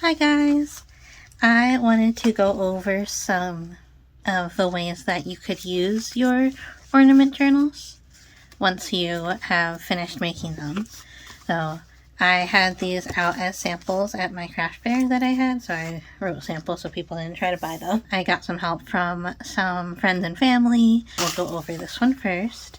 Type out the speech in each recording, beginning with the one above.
Hi guys! I wanted to go over some of the ways that you could use your ornament journals once you have finished making them. So I had these out as samples at my craft fair that I had, so I wrote samples so people didn't try to buy them. I got some help from some friends and family. We'll go over this one first.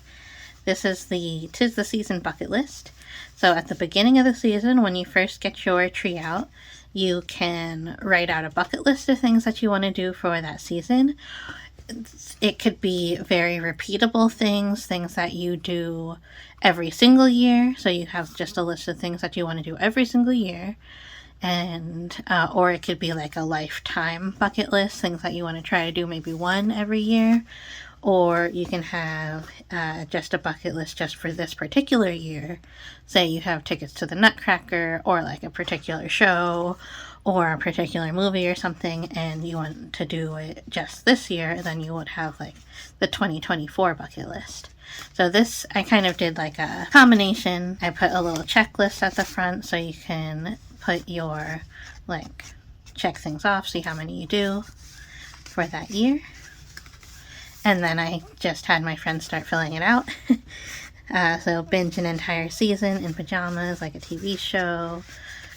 This is the 'Tis the Season bucket list. So at the beginning of the season, when you first get your tree out, you can write out a bucket list of things that you want to do for that season. It could be very repeatable things that you do every single year. So you have just a list of things that you want to do every single year. And or it could be like a lifetime bucket list, things that you want to try to do maybe one every year. Or you can have just a bucket list just for this particular year. Say you have tickets to the Nutcracker or like a particular show or a particular movie or something, and you want to do it just this year, then you would have like the 2024 bucket list. So this, I kind of did like a combination. I put a little checklist at the front so you can put your, like, check things off, see how many you do for that year. And then I just had my friends start filling it out. So binge an entire season in pajamas, like a TV show.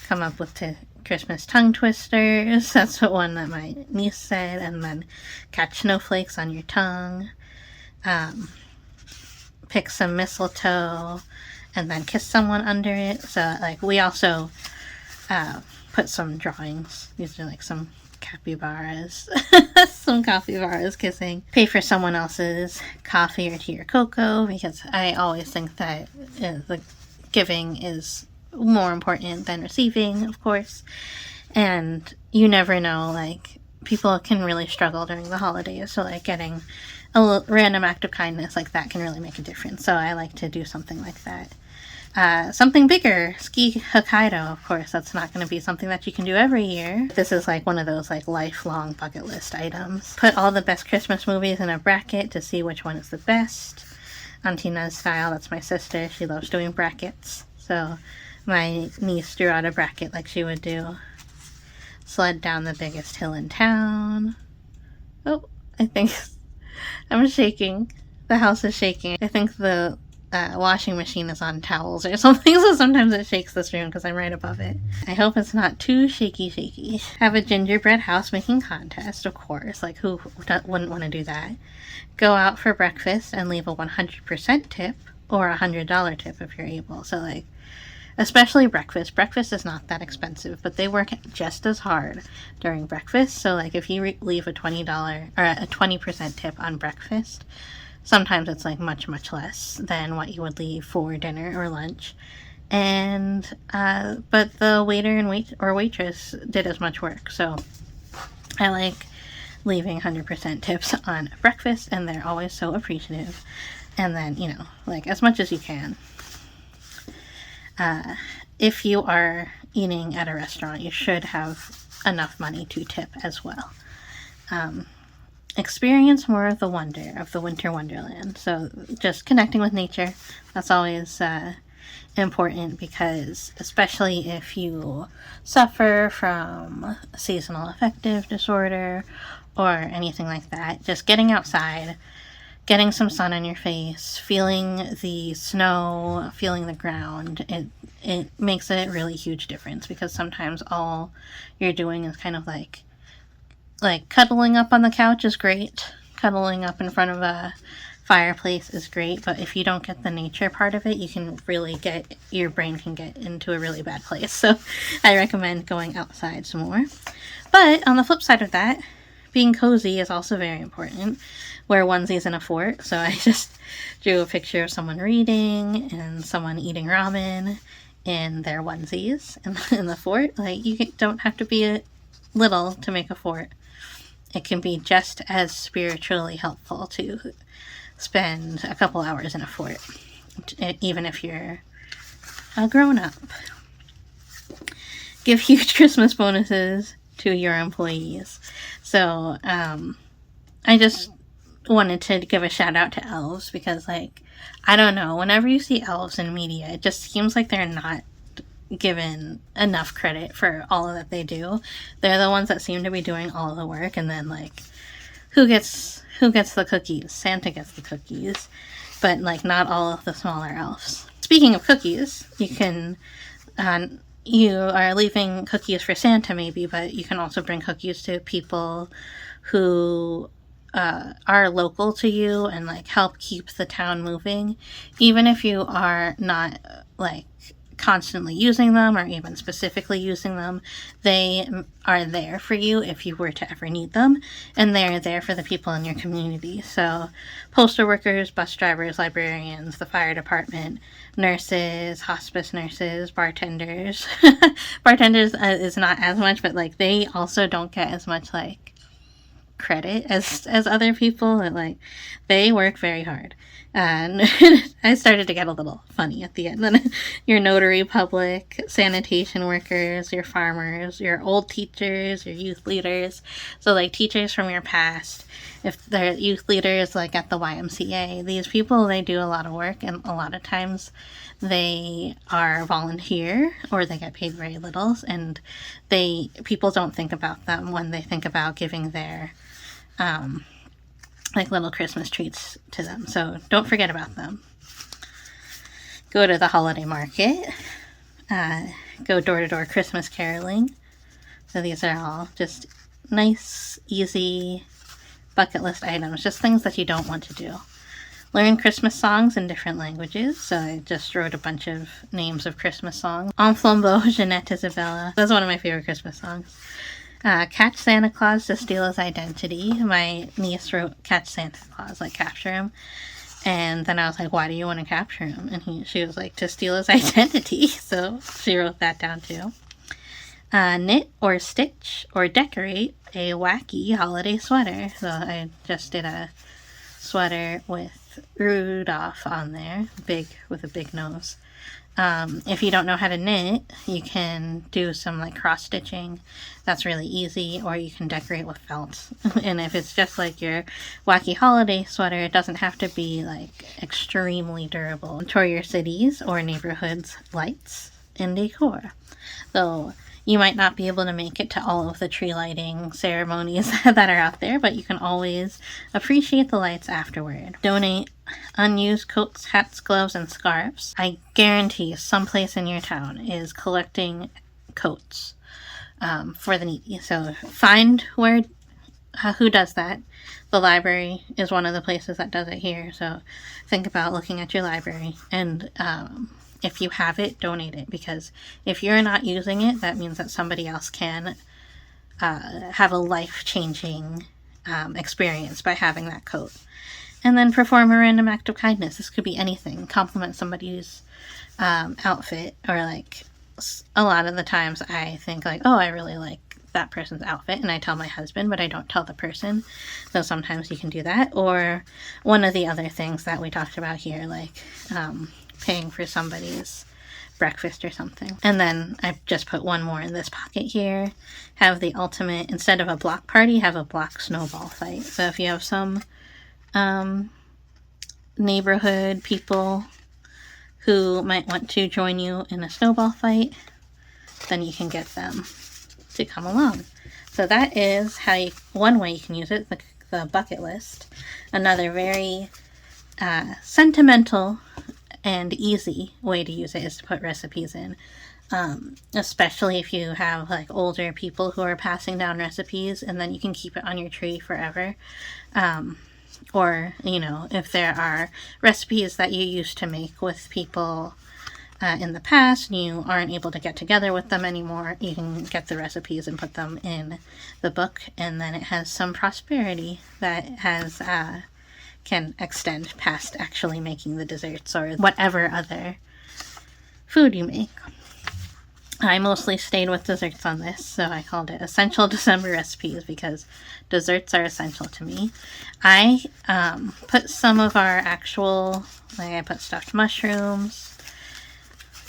Come up with Christmas tongue twisters. That's the one that my niece said. And then catch snowflakes on your tongue. Pick some mistletoe. And then kiss someone under it. So, like, we also put some drawings. These are like some capybaras. Some capybaras kissing. Pay for someone else's coffee or tea or cocoa, because I always think that the giving is more important than receiving, of course. And you never know, like, people can really struggle during the holidays, so like getting a random act of kindness like that can really make a difference. So I like to do something like that. Something bigger, ski Hokkaido, of course. That's not going to be something that you can do every year. This is like one of those like lifelong bucket list items. Put all the best Christmas movies in a bracket to see which one is the best. Auntie Nuz style, that's my sister. She loves doing brackets. So my niece drew out a bracket like she would do. Sled down the biggest hill in town. Oh, I think I'm shaking. The house is shaking. I think the washing machine is on towels or something, so sometimes it shakes this room because I'm right above it. I hope it's not too shaky. Have a gingerbread house making contest, of course. Like, who wouldn't want to do that? Go out for breakfast and leave a 100% tip or a $100 tip if you're able. So, like, especially breakfast. Breakfast is not that expensive, but they work just as hard during breakfast. So, like, if you leave a $20 or a 20% tip on breakfast, sometimes it's like much less than what you would leave for dinner or lunch. And but the waiter and waitress did as much work. So I like leaving 100% tips on breakfast, and they're always so appreciative. And then, you know, like, as much as you can. If you are eating at a restaurant, you should have enough money to tip as well. Experience more of the wonder of the winter wonderland. So just connecting with nature, that's always important, because especially if you suffer from seasonal affective disorder or anything like that, just getting outside, getting some sun on your face, feeling the snow, feeling the ground, it makes a really huge difference, because sometimes all you're doing is kind of like cuddling up on the couch is great. Cuddling up in front of a fireplace is great, but if you don't get the nature part of it, you can really your brain can get into a really bad place. So I recommend going outside some more. But on the flip side of that, being cozy is also very important. Wear onesies in a fort. So I just drew a picture of someone reading and someone eating ramen in their onesies in the fort. Like, you don't have to be little to make a fort. It can be just as spiritually helpful to spend a couple hours in a fort, even if you're a grown-up. Give huge Christmas bonuses to your employees. So, I just wanted to give a shout out to elves, because, like, I don't know, whenever you see elves in media, it just seems like they're not given enough credit for all that they do. They're the ones that seem to be doing all the work, and then like who gets the cookies? Santa gets the cookies, but like not all of the smaller elves. Speaking of cookies, you can you are leaving cookies for Santa maybe, but you can also bring cookies to people who are local to you and like help keep the town moving, even if you are not like constantly using them or even specifically using them. They are there for you if you were to ever need them, and they're there for the people in your community. So postal workers, bus drivers, librarians, the fire department, nurses, hospice nurses, bartenders. Bartenders is not as much, but like they also don't get as much like credit as other people. And like they work very hard, and I started to get a little funny at the end. Then your notary public, sanitation workers, your farmers, your old teachers, your youth leaders. So like teachers from your past, if they're youth leaders like at the YMCA, these people, they do a lot of work, and a lot of times they are volunteer or they get paid very little, and people don't think about them when they think about giving their like little Christmas treats to them. So don't forget about them. Go to the holiday market. Go door-to-door Christmas caroling. So these are all just nice, easy bucket list items. Just things that you don't want to do. Learn Christmas songs in different languages. So I just wrote a bunch of names of Christmas songs. En flambeau, Jeanette Isabella. That's one of my favorite Christmas songs. Catch Santa Claus to steal his identity. My niece wrote catch Santa Claus, like capture him. And then I was like, why do you want to capture him? And she was like, to steal his identity. So she wrote that down too. Knit or stitch or decorate a wacky holiday sweater. So I just did a sweater with Rudolph on there, with a big nose. If you don't know how to knit, you can do some like cross stitching. That's really easy, or you can decorate with felt. And if it's just like your wacky holiday sweater, it doesn't have to be like extremely durable. Tour your cities or neighborhoods' lights and decor. So you might not be able to make it to all of the tree lighting ceremonies that are out there, but you can always appreciate the lights afterward. Donate unused coats, hats, gloves, and scarves. I guarantee someplace in your town is collecting coats for the needy. So find who does that. The library is one of the places that does it here. So think about looking at your library, and if you have it, donate it, because if you're not using it, that means that somebody else can have a life-changing experience by having that coat. And then perform a random act of kindness. This could be anything. Compliment somebody's outfit, or like a lot of the times I think like, oh, I really like that person's outfit, and I tell my husband, but I don't tell the person. So sometimes you can do that. Or one of the other things that we talked about here, like paying for somebody's breakfast or something. And then I just put one more in this pocket here. Have the ultimate, instead of a block party, have a block snowball fight. So if you have some neighborhood people who might want to join you in a snowball fight, then you can get them to come along. So that is one way you can use it, the bucket list. Another very sentimental and easy way to use it is to put recipes in, especially if you have like older people who are passing down recipes, and then you can keep it on your tree forever. Or, if there are recipes that you used to make with people in the past and you aren't able to get together with them anymore, you can get the recipes and put them in the book, and then it has some prosperity that can extend past actually making the desserts or whatever other food you make. I mostly stayed with desserts on this, so I called it Essential December Recipes because desserts are essential to me. I put some of our actual, I put stuffed mushrooms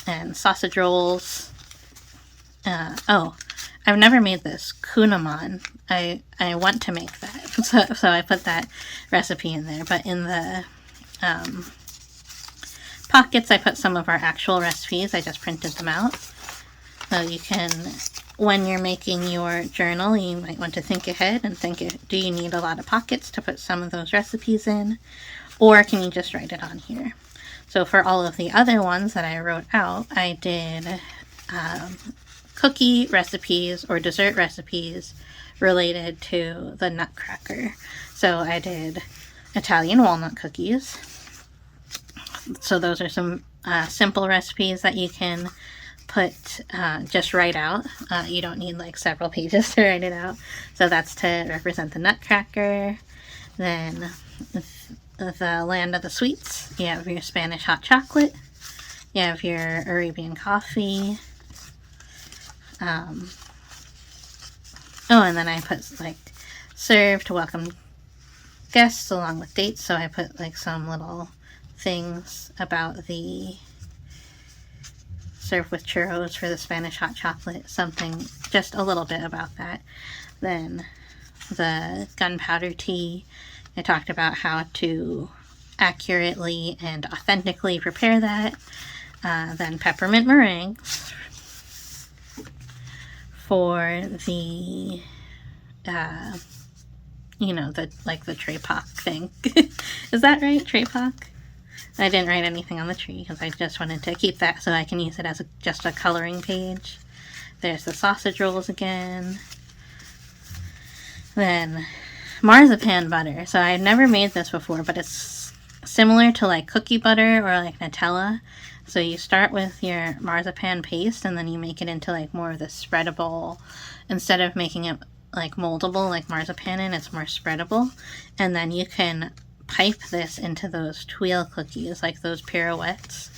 and sausage rolls. I've never made this, kunaman. I want to make that, so I put that recipe in there, but in the pockets I put some of our actual recipes. I just printed them out. So you can, when you're making your journal, you might want to think ahead and think, do you need a lot of pockets to put some of those recipes in? Or can you just write it on here? So for all of the other ones that I wrote out, I did cookie recipes or dessert recipes related to the Nutcracker. So I did Italian walnut cookies. So those are some simple recipes that you can just write out. You don't need like several pages to write it out. So that's to represent the Nutcracker. Then the land of the sweets, you have your Spanish hot chocolate. You have your Arabian coffee. And then I put like serve to welcome guests along with dates. So I put like some little things about the serve with churros for the Spanish hot chocolate, something just a little bit about that. Then the gunpowder tea, I talked about how to accurately and authentically prepare that. Then peppermint meringues for the the Trey Pac thing. Is that right? Trey Pac? I didn't write anything on the tree because I just wanted to keep that so I can use it as just a coloring page. There's the sausage rolls again. Then marzipan butter. So I had never made this before, but it's similar to like cookie butter or like Nutella. So you start with your marzipan paste and then you make it into like more of the spreadable, instead of making it like moldable like marzipan it's more spreadable. And then you can pipe this into those tuile cookies, like those pirouettes.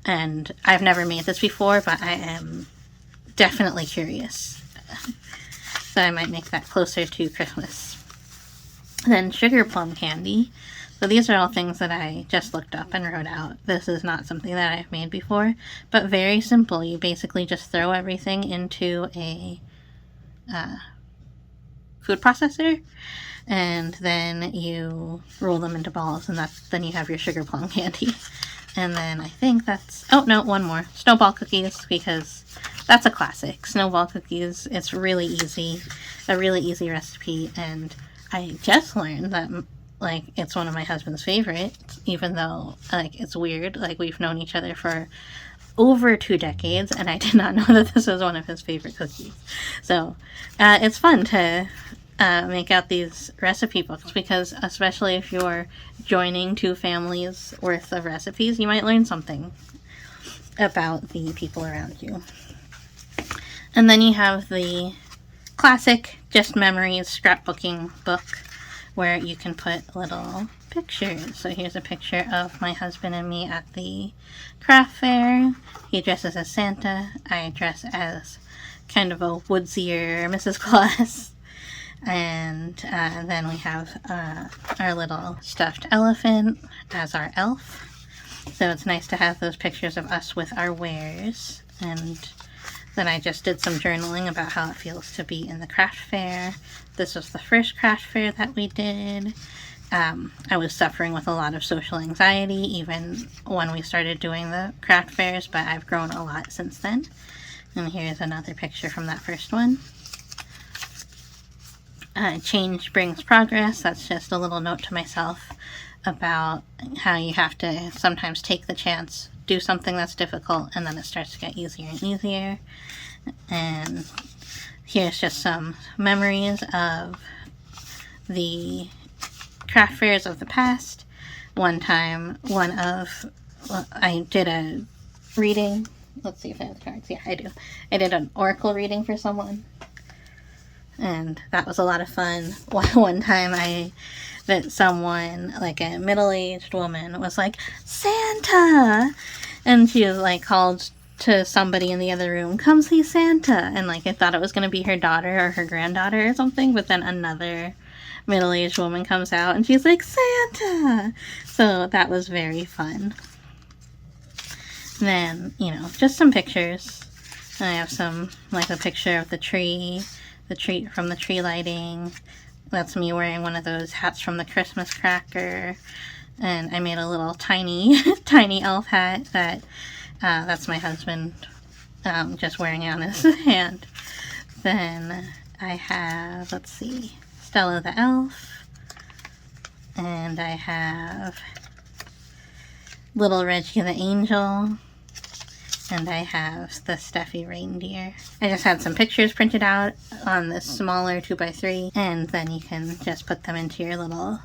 And I've never made this before, but I am definitely curious. So I might make that closer to Christmas. Then sugar plum candy. So these are all things that I just looked up and wrote out. This is not something that I've made before, but very simple. You basically just throw everything into a food processor, and then you roll them into balls, and then you have your sugar plum candy. And then I think that's, oh no, one more. Snowball cookies, because that's a classic. Snowball cookies, it's really easy, a really easy recipe, and I just learned that like it's one of my husband's favorites, even though like it's weird, like we've known each other for over 2 decades and I did not know that this was one of his favorite cookies. So it's fun to make out these recipe books, because especially if you're joining 2 families worth of recipes, you might learn something about the people around you. And then you have the classic Just Memories scrapbooking book, where you can put little pictures. So here's a picture of my husband and me at the craft fair. He dresses as Santa. I dress as kind of a woodsier Mrs. Claus. And then we have our little stuffed elephant as our elf. So it's nice to have those pictures of us with our wares. And then I just did some journaling about how it feels to be in the craft fair. This was the first craft fair that we did. I was suffering with a lot of social anxiety even when we started doing the craft fairs, but I've grown a lot since then. And here's another picture from that first one. Change brings progress. That's just a little note to myself about how you have to sometimes take the chance, do something that's difficult, and then it starts to get easier and easier. And here's just some memories of the craft fairs of the past. One time, I did a reading. Let's see if I have the cards. Yeah, I do. I did an oracle reading for someone, and that was a lot of fun. One time that someone, like a middle-aged woman, was like, Santa! And she was like called to somebody in the other room, come see Santa! And like I thought it was going to be her daughter or her granddaughter or something, but then another middle-aged woman comes out and she's like, Santa! So that was very fun. Then, just some pictures. And I have some, like a picture of the tree from the tree lighting. That's me wearing one of those hats from the Christmas cracker. And I made a little tiny elf hat that's my husband just wearing it on his hand. Then I have, let's see, Stella the Elf. And I have Little Reggie the Angel. And I have the Stuffy Reindeer. I just had some pictures printed out on this smaller 2x3. And then you can just put them into your little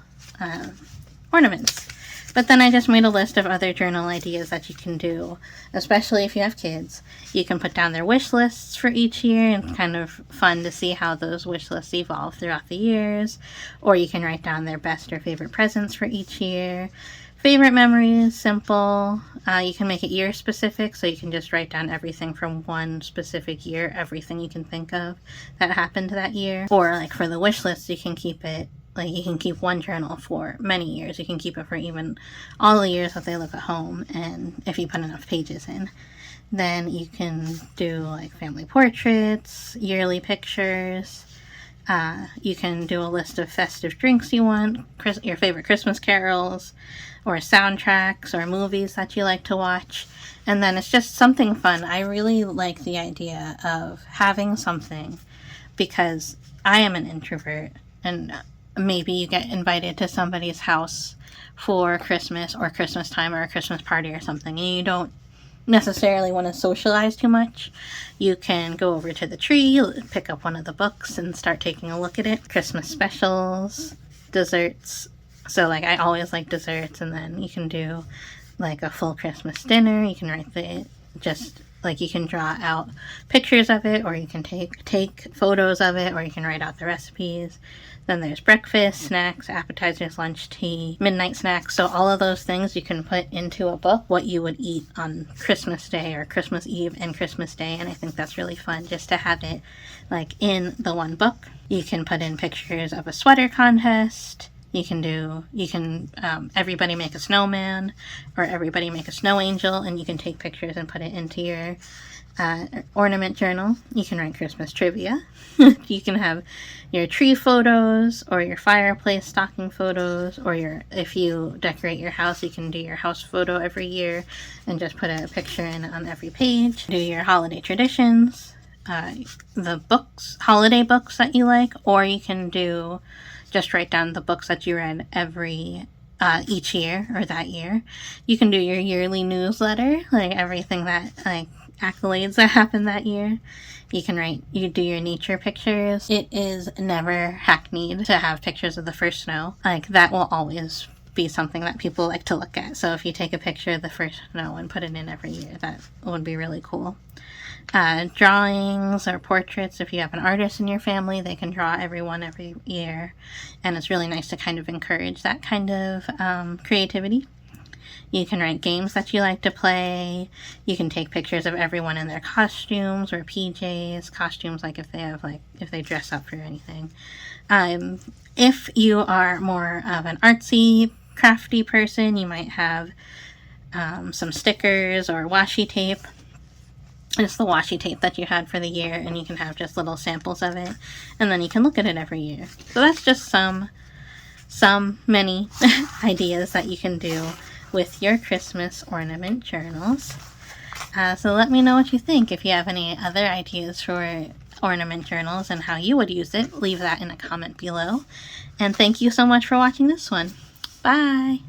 ornaments. But then I just made a list of other journal ideas that you can do, especially if you have kids. You can put down their wish lists for each year, and it's kind of fun to see how those wish lists evolve throughout the years. Or you can write down their best or favorite presents for each year. Favorite memories, simple. You can make it year specific, so you can just write down everything from one specific year, everything you can think of that happened that year. Or like for the wish list, you can keep it, like you can keep one journal for many years. You can keep it for even all the years that they live at home, and if you put enough pages in. Then you can do like family portraits, yearly pictures. You can do a list of festive drinks you want, your favorite Christmas carols, or soundtracks, or movies that you like to watch. And then it's just something fun. I really like the idea of having something, because I am an introvert, and maybe you get invited to somebody's house for Christmas or Christmas time or a Christmas party or something, and you don't necessarily want to socialize too much. You can go over to the tree, pick up one of the books, and start taking a look at it. Christmas specials, desserts. So like I always like desserts, and then you can do like a full Christmas dinner. You can write you can draw out pictures of it, or you can take photos of it, or you can write out the recipes. Then there's breakfast, snacks, appetizers, lunch, tea, midnight snacks. So all of those things you can put into a book, what you would eat on Christmas Day or Christmas Eve and Christmas Day. And I think that's really fun just to have it like in the one book. You can put in pictures of a sweater contest. You can everybody make a snowman, or everybody make a snow angel, and you can take pictures and put it into your ornament journal. You can write Christmas trivia. You can have your tree photos, or your fireplace stocking photos, or if you decorate your house, you can do your house photo every year and just put a picture in on every page. Do your holiday traditions, the books, holiday books that you like, or you can just write down the books that you read each year or that year. You can do your yearly newsletter, like everything that, like accolades that happened that year. You do your nature pictures. It is never hackneyed to have pictures of the first snow. Like that will always be something that people like to look at. So if you take a picture of the first snow and put it in every year, that would be really cool. Drawings or portraits. If you have an artist in your family, they can draw everyone every year, and it's really nice to kind of encourage that kind of creativity. You can write games that you like to play. You can take pictures of everyone in their costumes or PJs. Costumes, like if they dress up for anything. If you are more of an artsy, crafty person, you might have some stickers or washi tape. It's the washi tape that you had for the year, and you can have just little samples of it, and then you can look at it every year. So that's just many ideas that you can do with your Christmas ornament journals. So let me know what you think. If you have any other ideas for ornament journals and how you would use it, leave that in a comment below. And thank you so much for watching this one. Bye!